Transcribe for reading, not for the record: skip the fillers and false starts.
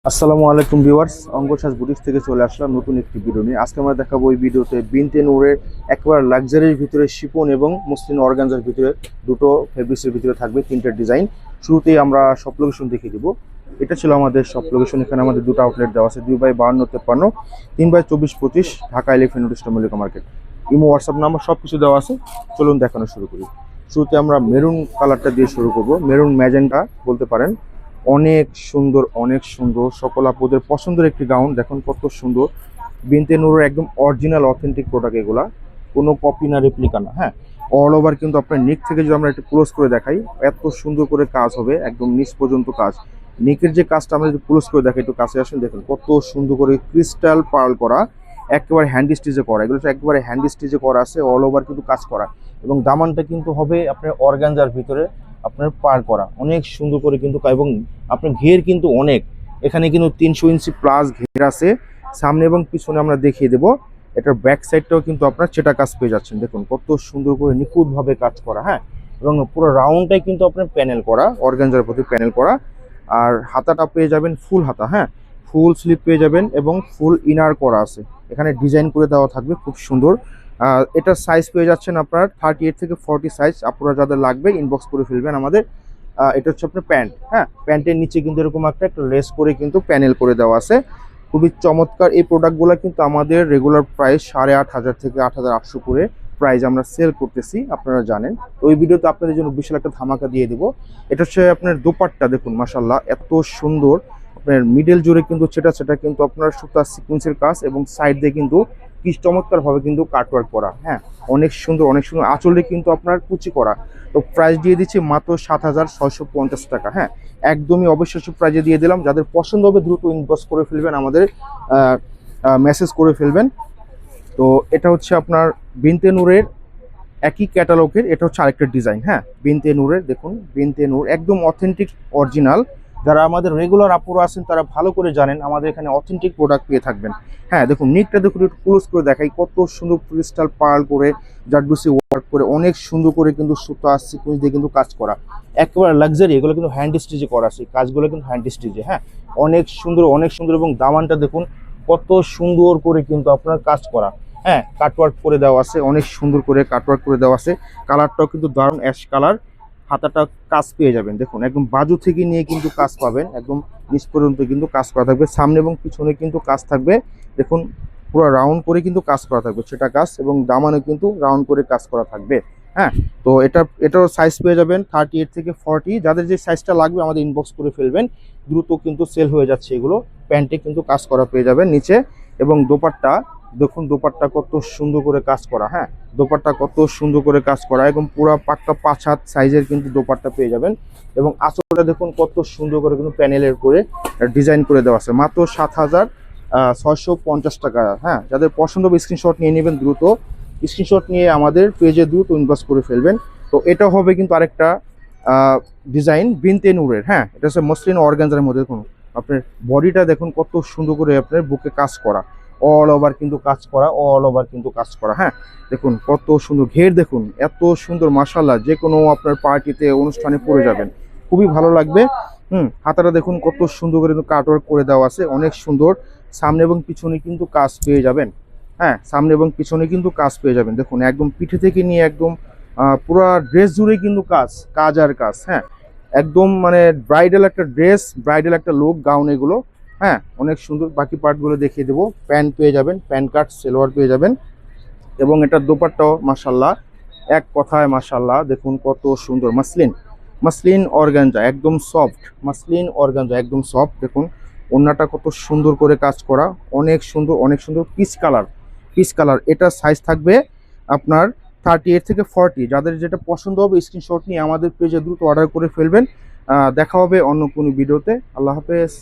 আসসালামু আলাইকুম viewers, অঙ্গসাজ boutiques থেকে চলে আসলাম নতুন একটি ভিডিও নিয়ে। আজকে আমরা দেখাবো এই ভিডিওতে বিনতে নূরের একেবারে লাক্সারির ভিতরে শিফন এবং মসলিন অর্গানজার ভিতরে দুটো ফেব্রিক্সের ভিতরে থাকবে তিনটা ডিজাইন। শুরুতেই আমরা সব লোকেশন দেখিয়ে দিব। এটা ছিল আমাদের সব লোকেশন। এখানে আমাদের দুটো আউটলেট দেওয়া আছে, 2/52-53, 3/24-25, Dhaka elephant road Mallika market. Imo, WhatsApp number সব কিছু দেওয়া আছে। চলুন দেখানো শুরু করি। শুরুতে আমরা মেরুন কালারটা দিয়ে শুরু করব। মেরুন ম্যাজেন্টা বলতে পারেন। অনেক সুন্দর, অনেক সুন্দর, সকল আপুদের পছন্দের একটি গাউন। দেখুন কত সুন্দর। বিনতে নূরের একদম অরিজিনাল অথেন্টিক প্রোডাক্ট এগুলা, কোনো কপি না, রেপ্লিকা না। হ্যাঁ, অল ওভার কিন্তু আপনার নিক থেকে যদি আমরা একটু ক্লোজ করে দেখাই, এত সুন্দর করে কাজ হবে, একদম নিচ পর্যন্ত কাজ। নিকের যে কাজটা আমরা যদি ক্লোজ করে দেখাই, একটু কাছে আসেন, দেখুন কত সুন্দর করে ক্রিস্টাল পার্ল করা, একেবারে হ্যান্ড স্টিচে করা। এগুলো একেবারে হ্যান্ড স্টিচে করা আছে, অল ওভার কিন্তু কাজ করা। এবং দামানটা কিন্তু হবে আপনার অর্গানজার ভিতরে আপনার পার করা, অনেক সুন্দর করে কিন্তু। এবং আপনার ঘের কিন্তু অনেক, এখানে কিন্তু 300 ইঞ্চি প্লাস ঘের আছে সামনে এবং পিছনে। আমরা দেখিয়ে দেবো এটার ব্যাক সাইডটাও কিন্তু আপনার চেটা কাজ পেয়ে যাচ্ছেন। দেখুন কত সুন্দর করে নিখুঁতভাবে কাজ করা। হ্যাঁ, এবং পুরো রাউন্ডটাই কিন্তু আপনার প্যানেল করা, অর্গানজার প্রতি প্যানেল করা। আর হাতাটা পেয়ে যাবেন ফুল হাতা। হ্যাঁ, ফুল স্লিপ পেয়ে যাবেন এবং ফুল ইনার করা আছে। এখানে ডিজাইন করে দেওয়া থাকবে খুব সুন্দর। এটার সাইজ পেয়ে যাচ্ছেন আপনার 38 থেকে 40 সাইজ। আপনারা যাদের লাগবে ইনবক্স করে ফেলবেন আমাদের। এটা হচ্ছে আপনার প্যান্ট। হ্যাঁ, প্যান্টের নিচে কিন্তু এরকম একটা লেস করে কিন্তু প্যানেল করে দেওয়া আছে। খুবই চমৎকার এই প্রোডাক্টগুলো। কিন্তু আমাদের রেগুলার প্রাইস 8,500 থেকে 8,800 করে প্রাইস আমরা সেল করতেছি, আপনারা জানেন। তো ওই ভিডিওতে আপনাদের জন্য বিশাল একটা ধামাকা দিয়ে দিব। এটা হচ্ছে আপনার দোপাট্টা। দেখুন মাশাল্লাহ এত সুন্দর। আপনার মিডল জুড়ে কিন্তু সেটা কিন্তু আপনার সুতা সিকুয়েন্সের কাজ এবং সাইড দিয়ে কিন্তু কি চমৎকার ভাবে কিন্তু কাটওয়ার্ক করা। হ্যাঁ, অনেক সুন্দর, অনেক সুন্দর। আঁচলে কিন্তু আপনার কুচি করা। তো প্রাইস দিয়ে দিচ্ছি মাত্র 7,650 টাকা। হ্যাঁ, একদমই অবিশ্বাস্য প্রাইজে দিয়ে দিলাম। যাদের পছন্দ হবে দ্রুত ইনবক্স করে ফেলবেন, আমাদের মেসেজ করে ফেলবেন। তো এটা হচ্ছে আপনার বিনতে নূরের একই ক্যাটালগের, এটা হচ্ছে আরেকটা ডিজাইন। হ্যাঁ, বিনতে নূরের দেখুন, বিনতে নূর একদম অথেন্টিক অরিজিনাল। যারা আমাদের রেগুলার আপুরা আছেন তারা ভালো করে জানেন আমাদের এখানে অথেন্টিক প্রোডাক্ট পেয়ে থাকবেন। হ্যাঁ, দেখুন নিকটা দেখুন, একটু ক্লোজ করে দেখাই, কত সুন্দর ক্রিস্টাল পার্ল করে জারদুসি ওয়ার্ক করে অনেক সুন্দর করে কিন্তু সুতা সিকুয়েন্স দিয়ে কিন্তু কাজ করা, একেবারে লাক্সারি। এগুলো কিন্তু হ্যান্ড স্টিচে করা আছে, কাজগুলো কিন্তু হ্যান্ড স্টিচে। হ্যাঁ, অনেক সুন্দর, অনেক সুন্দর। এবং দামানটা দেখুন কত সুন্দর করে কিন্তু আপনার কাজ করা। হ্যাঁ, কাটওয়ার্ক করে দেওয়া আছে, অনেক সুন্দর করে কাটওয়ার্ক করে দেওয়া আছে। কালারটাও কিন্তু দারুণ অ্যাশ কালার। হাতাটা কাজ পেয়ে যাবেন, দেখুন একদম বাজু থেকে নিয়ে কিন্তু কাজ পাবেন, একদম নিচ পর্যন্ত কিন্তু কাজ করা থাকবে। সামনে এবং পিছনে কিন্তু কাজ থাকবে। দেখুন পুরো রাউন্ড করে কিন্তু কাজ করা থাকবে সেটা কাজ, এবং দামানে কিন্তু রাউন্ড করে কাজ করা থাকবে। হ্যাঁ, তো এটারও সাইজ পেয়ে যাবেন 38 থেকে 40। যাদের যে সাইজটা লাগবে আমাদের ইনবক্স করে ফেলবেন, দ্রুত কিন্তু সেল হয়ে যাচ্ছে এগুলো। প্যান্টে কিন্তু কাজ করা পেয়ে যাবেন নিচে। এবং দোপাট্টা দেখুন, দোপাট্টা কত সুন্দর করে কাজ করা। হ্যাঁ, দোপাট্টা কত সুন্দর করে কাজ করা, এবং পুরো পাক্কা 5 হাত সাইজের কিন্তু দোপাট্টা পেয়ে যাবেন। এবং আঁচলটা দেখুন কত সুন্দর করে কিন্তু প্যানেলের করে ডিজাইন করে দেওয়া আছে, মাত্র 7,650 টাকা। হ্যাঁ, যাদের পছন্দ হবে স্ক্রিনশট নিয়ে নেবেন, দ্রুত স্ক্রিনশট নিয়ে আমাদের পেজে দ্রুত ইনবক্স করে ফেলবেন। তো এটা হবে কিন্তু আরেকটা ডিজাইন বিনতে নূরের। হ্যাঁ, এটা হচ্ছে মসলিন অর্গানজার মধ্যে। দেখুন আপনার বডিটা দেখুন কত সুন্দর করে আপনার বুকে কাজ করা, অল ওভার কিন্তু কাজ করা, অল ওভার কিন্তু কাজ করা। হ্যাঁ, দেখুন কত সুন্দর ঘের, দেখুন এত সুন্দর মাশাআল্লাহ। যে কোনো আপনার পার্টিতে অনুষ্ঠানে পরে যাবেন, খুবই ভালো লাগবে। হাতাটা দেখুন কত সুন্দর করে কিন্তু কাটওয়ার্ক করে দেওয়া আছে, অনেক সুন্দর। সামনে এবং পিছনে কিন্তু কাজ পেয়ে যাবেন। হ্যাঁ, সামনে এবং পিছনে কিন্তু কাজ পেয়ে যাবেন। দেখুন একদম পিঠে থেকে নিয়ে একদম পুরো ড্রেস জুড়ে কিন্তু কাজ, কাজ আর কাজ। হ্যাঁ, একদম মানে ব্রাইডাল একটা ড্রেস, ব্রাইডাল একটা লুক গাউন এগুলো। হ্যাঁ, অনেক সুন্দর। বাকি পার্টগুলো দেখিয়ে দেবো। প্যান্ট পেয়ে যাবেন, প্যান্ট কাট সালোয়ার পেয়ে যাবেন। এবং এটার দোপাট্টাও মাশাল্লাহ, এক কথায় মাশাল্লাহ। দেখুন কত সুন্দর, মসলিন, মসলিন অর্গানজা একদম সফট, মসলিন অর্গানজা একদম সফট। দেখুন ওড়নাটা কত সুন্দর করে কাজ করা, অনেক সুন্দর, অনেক সুন্দর। Peach colour, peach colour. এটা সাইজ থাকবে আপনার 38 থেকে 40। যাদের যেটা পছন্দ হবে স্ক্রিনশট নিয়ে আমাদের পেজে দ্রুত অর্ডার করে ফেলবেন। দেখা হবে অন্য কোনো ভিডিওতে। আল্লাহ হাফেজ।